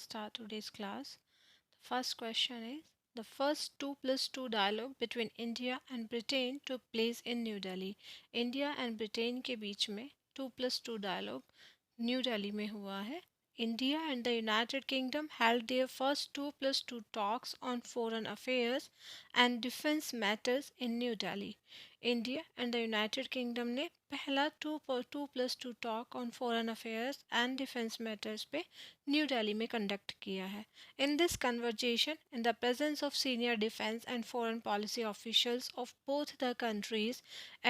start today's class. The first question is the first 2 plus 2 dialogue between India and Britain took place in New Delhi. India and Britain के बीच में 2+2 dialogue new Delhi में हुआ है. India and the United Kingdom held their first 2+2 talks on foreign affairs and defense matters in New Delhi. India and the United kingdom ने पहला 2+2 talk on foreign affairs and defence matters पे new Delhi में conduct किया है. In this conversation, in the presence of senior defense and foreign policy officials of both the countries,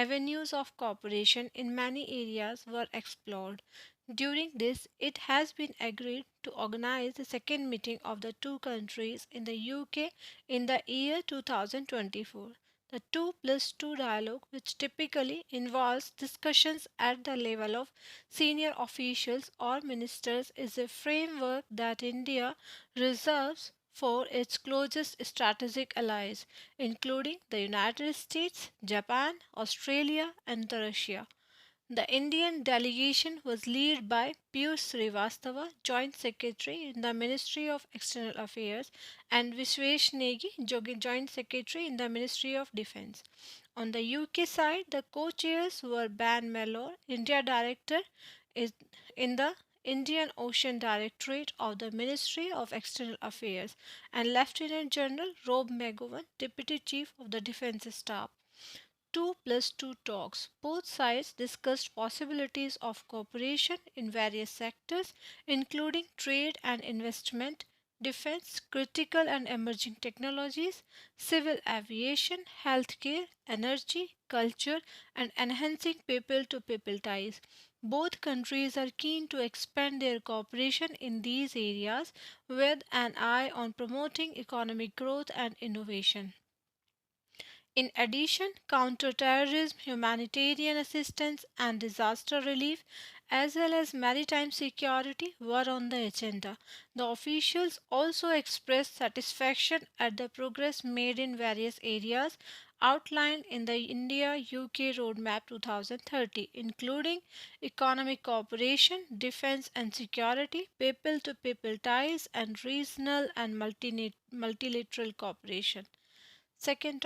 avenues of cooperation in many areas were explored. During this, it has been agreed to organize the second meeting of the two countries in the UK in the year 2024. The 2+2 dialogue, which typically involves discussions at the level of senior officials or ministers, is a framework that India reserves for its closest strategic allies, including the United States, Japan, Australia, and Russia. The Indian delegation was led by Piyush Srivastava, Joint Secretary in the Ministry of External Affairs, and Vishwesh Negi, Joint Secretary in the Ministry of Defence. On the UK side, the co-chairs were Ban Mellor, India Director is in the Indian Ocean Directorate of the Ministry of External Affairs, and Lieutenant General Rob McGowan, Deputy Chief of the Defence Staff. 2+2 talks. Both sides discussed possibilities of cooperation in various sectors, including trade and investment, defense, critical and emerging technologies, civil aviation, healthcare, energy, culture, and enhancing people to people ties. Both countries are keen to expand their cooperation in these areas with an eye on promoting economic growth and innovation. In addition, counterterrorism, humanitarian assistance, and disaster relief, as well as maritime security, were on the agenda. The officials also expressed satisfaction at the progress made in various areas outlined in the India UK Roadmap 2030, including economic cooperation, defense and security, people to people ties, and regional and multilateral cooperation. Second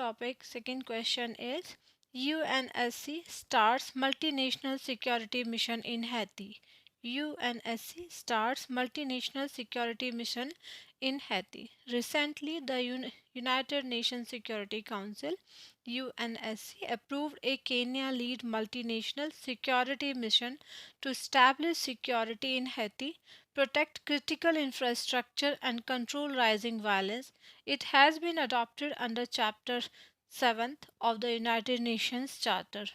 question is UNSC starts multinational security mission in Haiti. UNSC starts multinational security mission in Haiti. Recently, the United Nations Security Council UNSC approved a Kenya lead multinational security mission to establish security in Haiti, protect critical infrastructure, and control rising violence. It has been adopted under Chapter 7 of the United Nations Charter.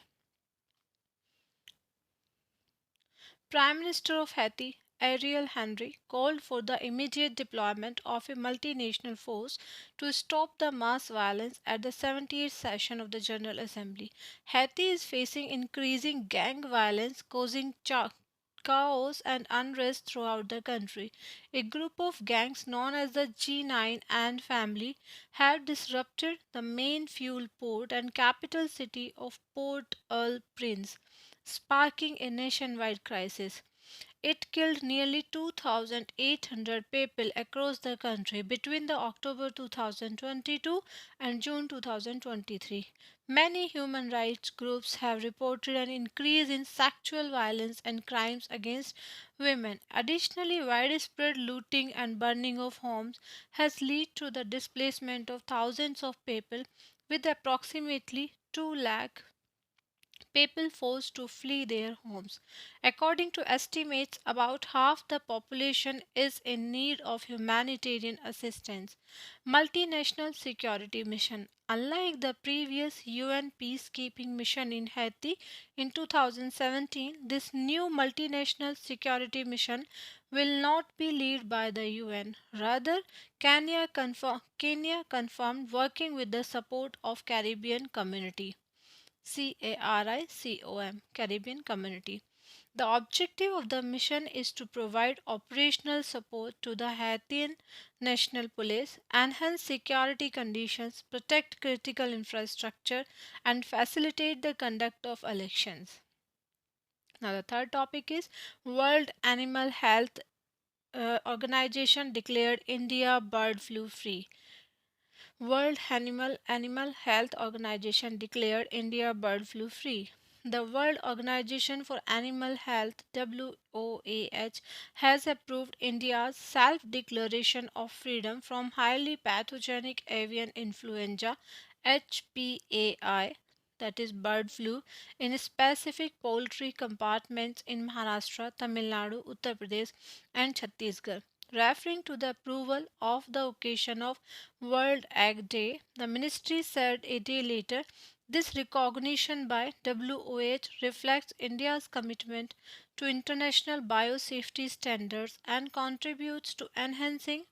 Prime Minister of Haiti, Ariel Henry, called for the immediate deployment of a multinational force to stop the mass violence at the 78th session of the General Assembly. Haiti is facing increasing gang violence causing chaos and unrest throughout the country. A group of gangs known as the G9 and family have disrupted the main fuel port and capital city of Port-au-Prince, sparking a nationwide crisis. It killed nearly 2,800 people across the country between the October 2022 and June 2023. Many human rights groups have reported an increase in sexual violence and crimes against women. Additionally, widespread looting and burning of homes has led to the displacement of thousands of people, with approximately 2 lakh people forced to flee their homes. According to estimates, about half the population is in need of humanitarian assistance. Multinational security mission. Unlike the previous UN peacekeeping mission in Haiti in 2017, this new multinational security mission will not be led by the UN. Rather, Kenya confirmed working with the support of Caribbean community. CARICOM, Caribbean Community. The objective of the mission is to provide operational support to the Haitian National Police, enhance security conditions, protect critical infrastructure, and facilitate the conduct of elections. Now, the third topic is World Animal Health Organization declared India bird flu free. World Animal Health Organization declared India bird flu free. The World Organization for Animal Health WOAH has approved India's self-declaration of freedom from highly pathogenic avian influenza HPAI, that is bird flu, in specific poultry compartments in Maharashtra, Tamil Nadu, Uttar Pradesh, and Chhattisgarh. Referring to the approval of the occasion of World Egg Day, the ministry said a day later, this recognition by WOH reflects India's commitment to international biosafety standards and contributes to enhancing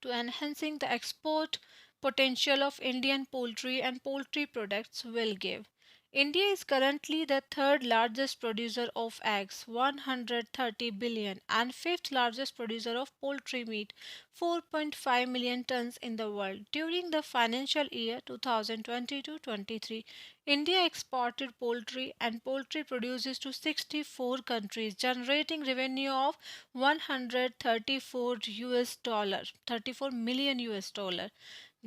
the export potential of Indian poultry and poultry products will give. India is currently the third largest producer of eggs, 130 billion, and fifth largest producer of poultry meat, 4.5 million tons in the world. During the financial year 2022-23, India exported poultry and poultry produces to 64 countries, generating revenue of 134 US dollar, 34 million US dollar.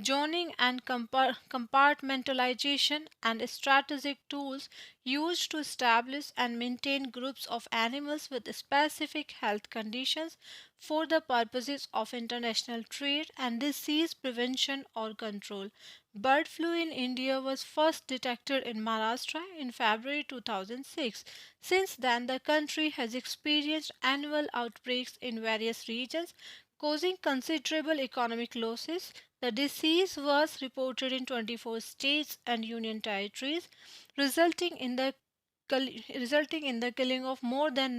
Zoning and compartmentalization and strategic tools used to establish and maintain groups of animals with specific health conditions for the purposes of international trade and disease prevention or control. Bird flu in India was first detected in Maharashtra in February 2006. Since then, the country has experienced annual outbreaks in various regions, causing considerable economic losses. The disease was reported in 24 states and union territories, resulting in the killing of more than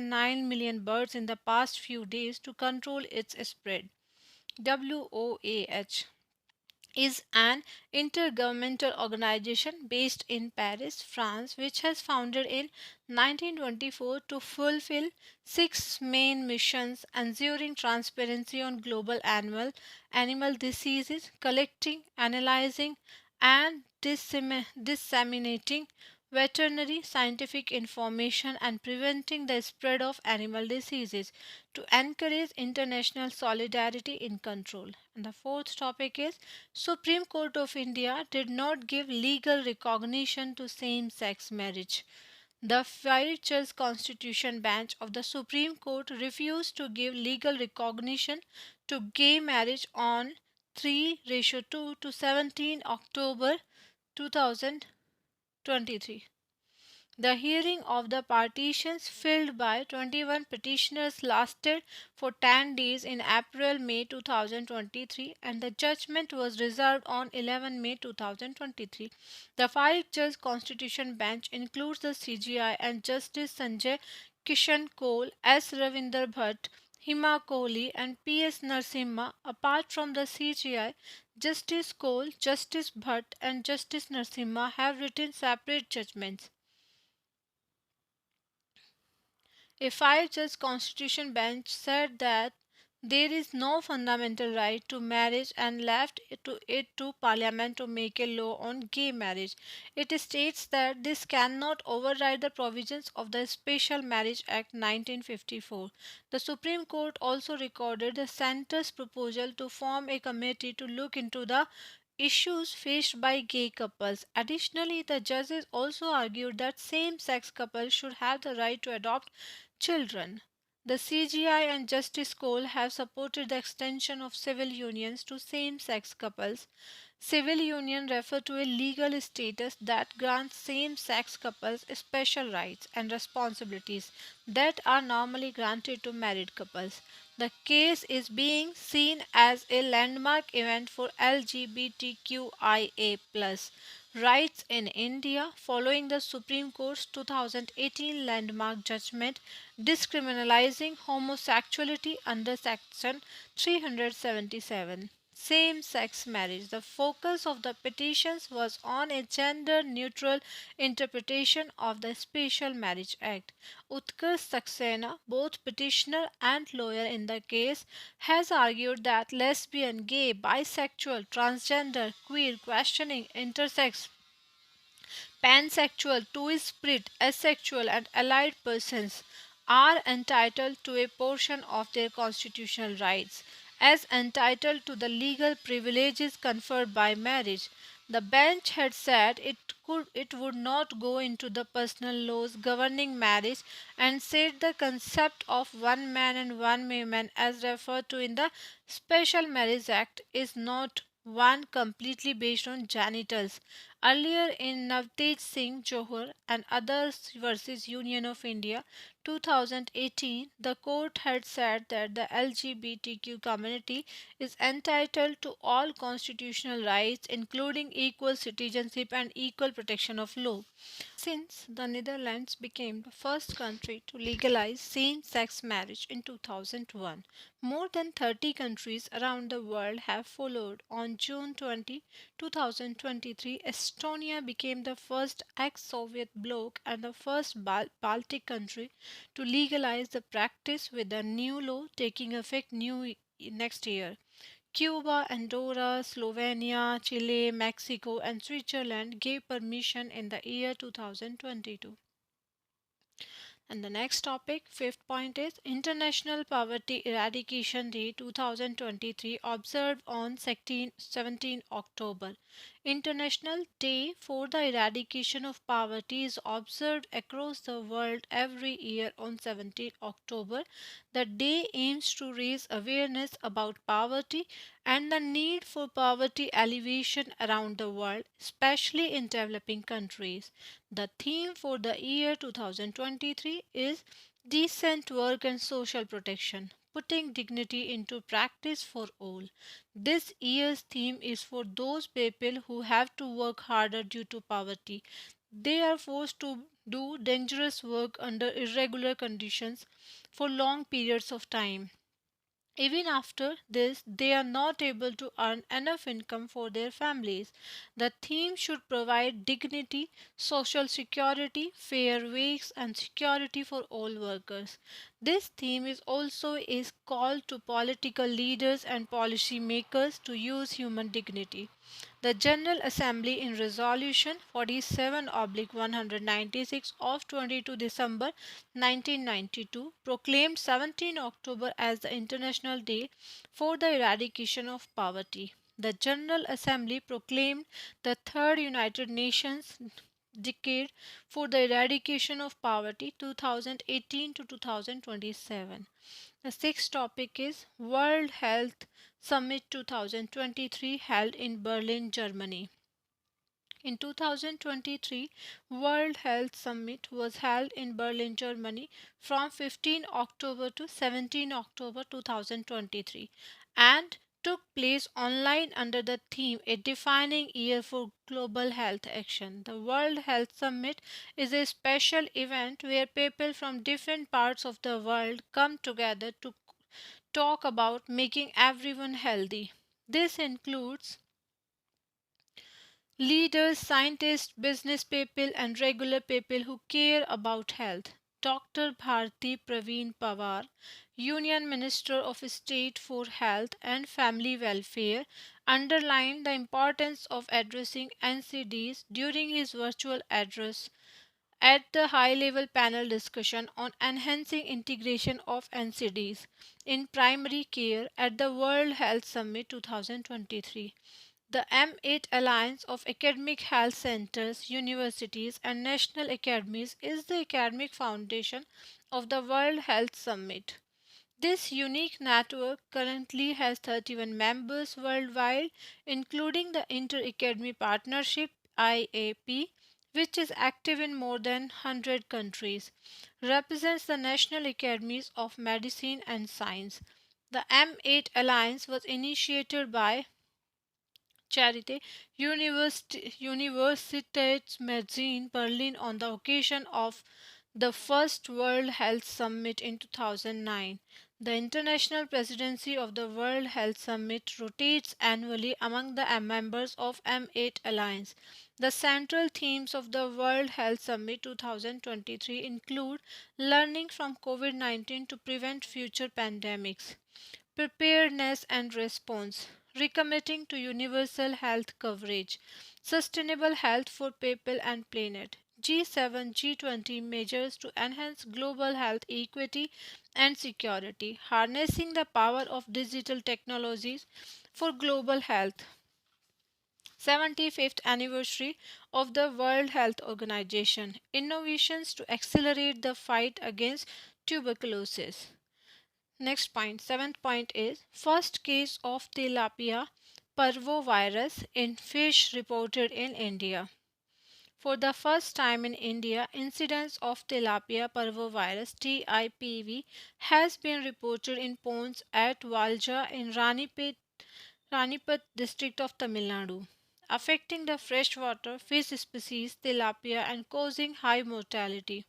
9 million birds in the past few days to control its spread. WOAH is an intergovernmental organization based in Paris, France, which was founded in 1924 to fulfill six main missions: ensuring transparency on global animal diseases, collecting, analyzing, and disseminating veterinary scientific information, and preventing the spread of animal diseases to encourage international solidarity in control. And the fourth topic is Supreme Court of India did not give legal recognition to same-sex marriage. The five-judge Constitution Bench of the Supreme Court refused to give legal recognition to gay marriage on 3:2 to 17 October 2023. The hearing of the petitions filed by 21 petitioners lasted for 10 days in April-May 2023 and the judgment was reserved on 11 May 2023. The five-judge Constitution Bench includes the CGI and Justice Sanjay Kishan Kaul, S. Ravinder Bhatt, Hima Kohli, and P.S. Narasimha. Apart from the CGI, Justice Kaul, Justice Bhatt, and Justice Narasimha have written separate judgments. A five-judge constitution bench said that there is no fundamental right to marriage and left it to Parliament to make a law on gay marriage. It states that this cannot override the provisions of the Special Marriage Act 1954. The Supreme Court also recorded the centre's proposal to form a committee to look into the issues faced by gay couples. Additionally, the judges also argued that same sex couples should have the right to adopt children. The CGI and Justice Cole have supported the extension of civil unions to same sex couples. Civil union refer to a legal status that grants same sex couples special rights and responsibilities that are normally granted to married couples. The case is being seen as a landmark event for LGBTQIA rights in India following the Supreme Court's 2018 landmark judgment discriminalizing homosexuality under Section 377. Same sex marriage. The focus of the petitions was on a gender neutral interpretation of the Special Marriage Act. Utkarsh Saxena, both petitioner and lawyer in the case, has argued that lesbian, gay, bisexual, transgender, queer, questioning, intersex, pansexual, two-spirit, asexual, and allied persons are entitled to a portion of their constitutional rights, as entitled to the legal privileges conferred by marriage. The bench had said it would not go into the personal laws governing marriage and said the concept of one man and one woman as referred to in the Special Marriage Act is not one completely based on genitals. Earlier in Navtej Singh Johar and others versus Union of India 2018, the court had said that the LGBTQ community is entitled to all constitutional rights, including equal citizenship and equal protection of law. Since the Netherlands became the first country to legalize same sex marriage in 2001, more than 30 countries around the world have followed. On June 20, 2023, Estonia became the first ex Soviet bloc and the first Baltic country to legalize the practice, with the new law taking effect next year. Cuba, Andorra, Slovenia, Chile, Mexico, and Switzerland gave permission in the year 2022. And the next topic, fifth point, is International Poverty Eradication Day 2023, observed on 17 October. International Day for the Eradication of Poverty is observed across the world every year on 17 October. The day aims to raise awareness about poverty and the need for poverty alleviation around the world, especially in developing countries. The theme for the year 2023 is Decent Work and Social Protection, putting dignity into practice for all. This year's theme is for those people who have to work harder due to poverty. They are forced to do dangerous work under irregular conditions for long periods of time. Even after this, they are not able to earn enough income for their families. The theme should provide dignity, social security, fair wages, and security for all workers. This theme is also a call to political leaders and policy makers to use human dignity. The General Assembly in Resolution 47/196 of 22 December 1992 proclaimed 17 October as the International Day for the Eradication of Poverty. The General Assembly proclaimed the Third United Nations Decade for the Eradication of Poverty 2018 to 2027. The sixth topic is World Health Summit 2023, held in Berlin, Germany. In 2023, World Health Summit was held in Berlin, Germany from 15 October to 17 October 2023 and took place online under the theme A Defining Year for Global Health Action. The World Health Summit is a special event where people from different parts of the world come together to talk about making everyone healthy. This includes leaders, scientists, business people, and regular people who care about health. Dr. Bharti Praveen Pawar, Union Minister of State for Health and Family Welfare, underlined the importance of addressing NCDs during his virtual address at the high level panel discussion on enhancing integration of NCDs in primary care at the World Health Summit 2023. The M8 Alliance of Academic Health Centers, Universities, and National Academies is the academic foundation of the World Health Summit. This unique network currently has 31 members worldwide, including the Inter Academy Partnership IAP, which is active in more than 100 countries, represents the National Academies of Medicine and Science. The M8 Alliance was initiated by Charité Universitätsmedizin Berlin on the occasion of the first World Health Summit in 2009. The international presidency of the World Health Summit rotates annually among the members of M8 Alliance. The central themes of the World Health Summit 2023 include learning from COVID-19 to prevent future pandemics, preparedness and response, recommitting to universal health coverage, sustainable health for people and planet, G7 G20 measures to enhance global health equity and security, harnessing the power of digital technologies for global health. 75th anniversary of the World Health Organization. Innovations to accelerate the fight against tuberculosis. Next point, seventh point is first case of tilapia parvovirus in fish reported in India. For the first time in India, incidence of tilapia parvovirus (TIPV) has been reported in ponds at Valja in Ranipat district of Tamil Nadu, affecting the freshwater fish species tilapia and causing high mortality.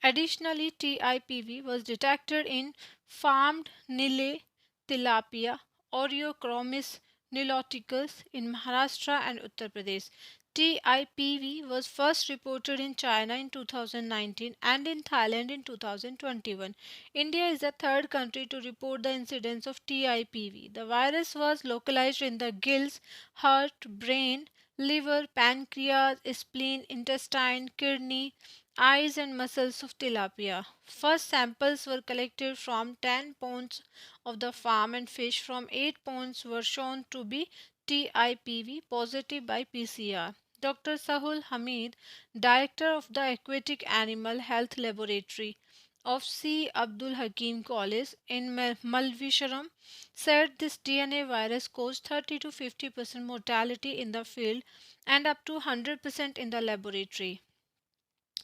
Additionally, TIPV was detected in farmed Nile tilapia Oreochromis niloticus in Maharashtra and Uttar Pradesh. TIPV was first reported in China in 2019 and in Thailand in 2021. India is the third country to report the incidence of TIPV. The virus was localized in the gills, heart, brain, liver, pancreas, spleen, intestine, kidney, eyes and muscles of tilapia. First samples were collected from 10 ponds of the farm and fish from 8 ponds were shown to be TIPV positive by PCR. Dr. Sahul Hamid, director of the Aquatic Animal Health Laboratory of C. Abdul Hakim College in Malvisharam, said this DNA virus caused 30 to 50% mortality in the field and up to 100% in the laboratory.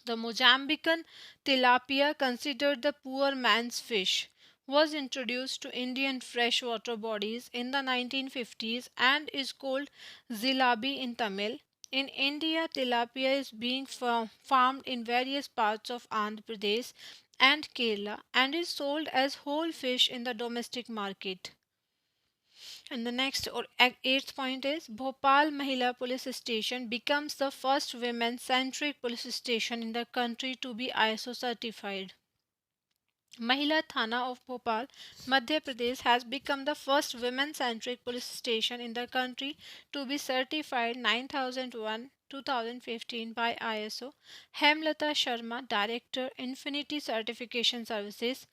The Mozambican tilapia, considered the poor man's fish, was introduced to Indian freshwater bodies in the 1950s and is called zilabi in Tamil. In India, tilapia is being farmed in various parts of Andhra Pradesh and Kerala and is sold as whole fish in the domestic market. And the next or eighth point is Bhopal Mahila Police Station becomes the first women centric police station in the country to be ISO certified. Mahila Thana of Bhopal, Madhya Pradesh has become the first women centric police station in the country to be certified 9001 2015 by ISO. Hemlata Sharma, Director, Infinity Certification Services,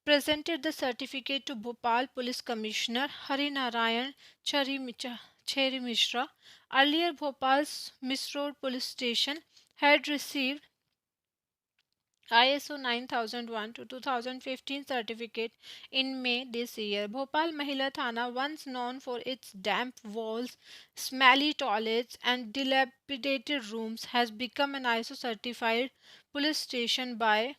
presented the certificate to Bhopal Police Commissioner Harinarayan Cheri Mishra. Earlier, Bhopal's Miss Road Police Station had received ISO 9001 to 2015 certificate in May this year. Bhopal Mahila Thana, once known for its damp walls, smelly toilets, and dilapidated rooms, has become an ISO certified police station by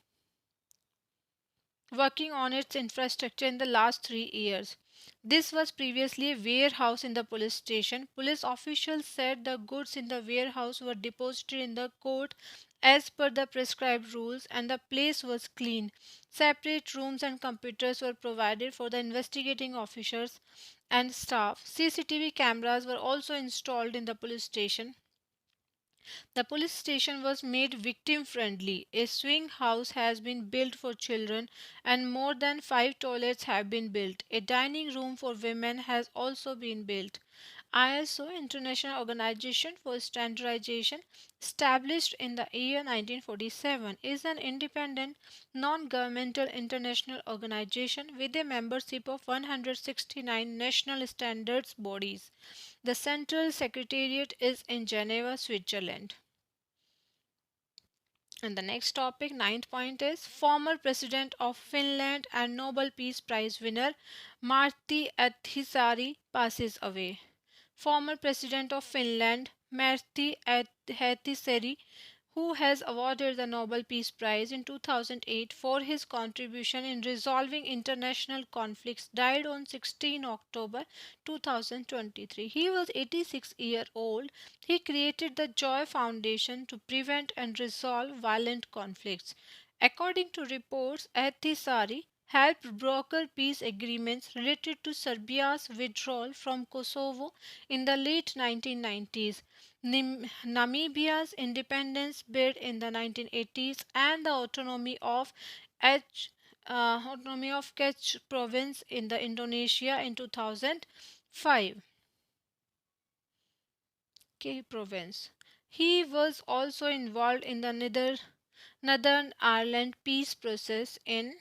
working on its infrastructure in the last 3 years. This was previously a warehouse in the police station. Police officials said the goods in the warehouse were deposited in the court as per the prescribed rules and the place was clean. Separate rooms and computers were provided for the investigating officers and staff. CCTV cameras were also installed in the police station. The police station was made victim friendly. A swing house has been built for children and more than 5 toilets have been built. A dining room for women has also been built. ISO, International Organization for Standardization, established in the year 1947, is an independent, non governmental international organization with a membership of 169 national standards bodies. The central secretariat is in Geneva, Switzerland. And the next topic, ninth point, is former president of Finland and Nobel Peace Prize winner Martti Ahtisaari passes away. Former president of Finland Martti Ahtisaari, who has awarded the Nobel Peace Prize in 2008 for his contribution in resolving international conflicts, died on 16 October 2023. He was 86 years old. He created the Joy Foundation to prevent and resolve violent conflicts. According to reports, Ahtisaari helped broker peace agreements related to Serbia's withdrawal from Kosovo in the late 1990s, Namibia's independence bid in the 1980s, and the autonomy of Kech province in the Indonesia in 2005. province. He was also involved in the Northern Ireland peace process in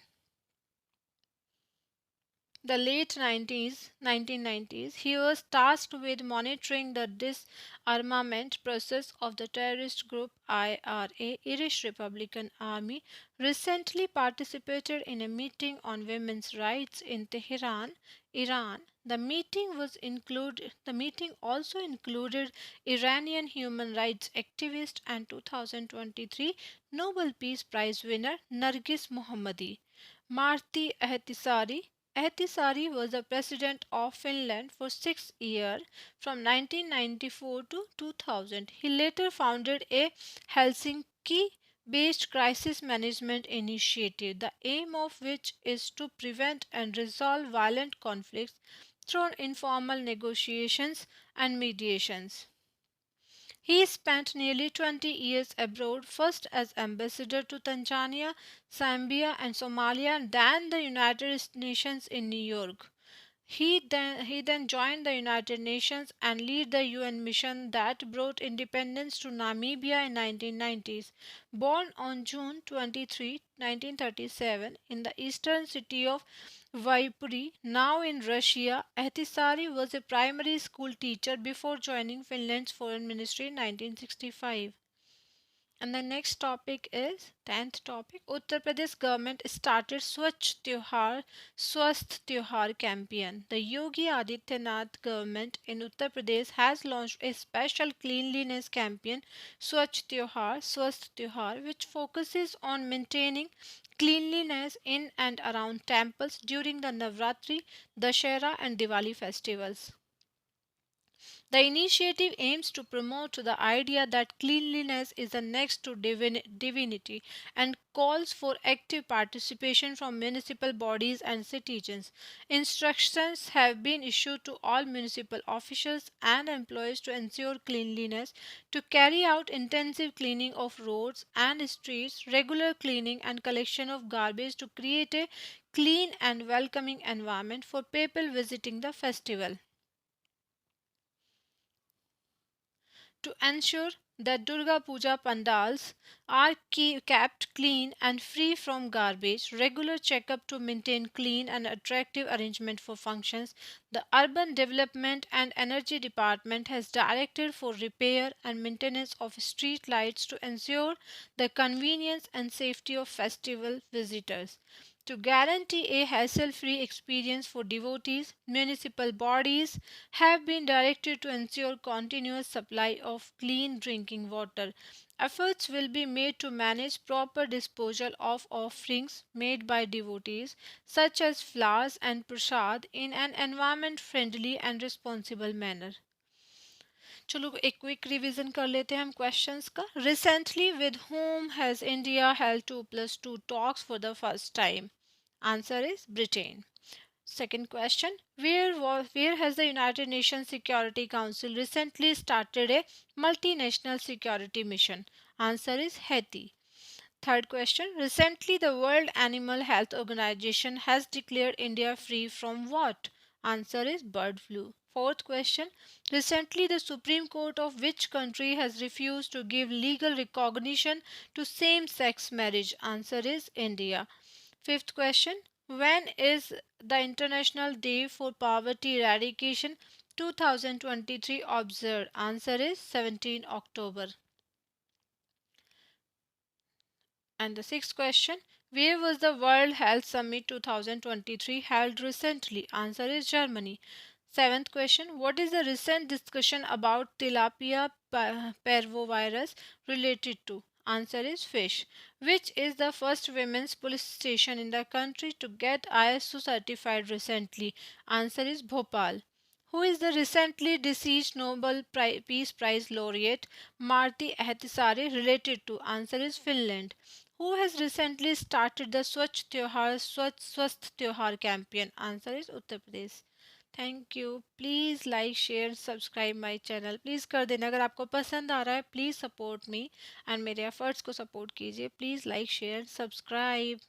the late 1990s. He was tasked with monitoring the disarmament process of the terrorist group IRA, Irish Republican Army, recently participated in a meeting on women's rights in Tehran, Iran. The meeting also included Iranian human rights activist and 2023 Nobel Peace Prize winner Nargis Mohammadi. Marti Ahtisaari was the president of Finland for 6 years from 1994 to 2000. He later founded a Helsinki based crisis management initiative, the aim of which is to prevent and resolve violent conflicts through informal negotiations and mediations. He spent nearly 20 years abroad, first as ambassador to Tanzania, Zambia, and Somalia, and then the United Nations in New York. He then joined the United Nations and led the UN mission that brought independence to Namibia in 1990s. Born on June 23, 1937 in the eastern city of Viipuri, now in Russia, Ahtisaari was a primary school teacher before joining Finland's foreign ministry in 1965. And the next topic is 10th topic. Uttar Pradesh government started Swasth Tyohar campaign. The Yogi Adityanath government in Uttar Pradesh has launched a special cleanliness campaign, Swasth Tyohar, which focuses on maintaining cleanliness in and around temples during the Navratri, Dashera, and Diwali festivals. The initiative aims to promote the idea that cleanliness is the next to divinity and calls for active participation from municipal bodies and citizens. Instructions have been issued to all municipal officials and employees to ensure cleanliness, to carry out intensive cleaning of roads and streets, regular cleaning and collection of garbage to create a clean and welcoming environment for people visiting the festival. To ensure that Durga Puja pandals are kept clean and free from garbage, regular checkup to maintain clean and attractive arrangement for functions, the Urban Development and Energy Department has directed for repair and maintenance of street lights to ensure the convenience and safety of festival visitors. To guarantee a hassle free experience for devotees, municipal bodies have been directed to ensure continuous supply of clean drinking water. Efforts will be made to manage proper disposal of offerings made by devotees, such as flowers and prasad, in an environment friendly and responsible manner. चलो एक quick revision कर लेते हैं हम questions का. Recently, with whom has India held 2+2 talks for the first time? Answer is Britain. Second question, where has the United Nations Security Council recently started a multinational security mission? Answer is Haiti. Third question, recently the World Animal Health Organization has declared India free from what? Answer is bird flu. Fourth question, recently the Supreme Court of which country has refused to give legal recognition to same sex marriage? Answer is India. Fifth question, when is the International Day for Poverty Eradication 2023 observed? Answer is 17 October. And the sixth question, where was the World Health Summit 2023 held recently? Answer is Germany. Seventh question, what is the recent discussion about tilapia parvovirus related to? Answer is fish. Which is the first women's police station in the country to get ISO certified recently? Answer is Bhopal. Who is the recently deceased Nobel Peace Prize laureate Marti Ahtisaari related to? Answer is Finland. Who has recently started the Swasth Tyohar campaign? Answer is Uttar Pradesh. Thank you. Please like share subscribe my channel please कर देना. अगर आपको पसंद आ रहा है please support me and मेरे efforts को support कीजिए. Please like share subscribe.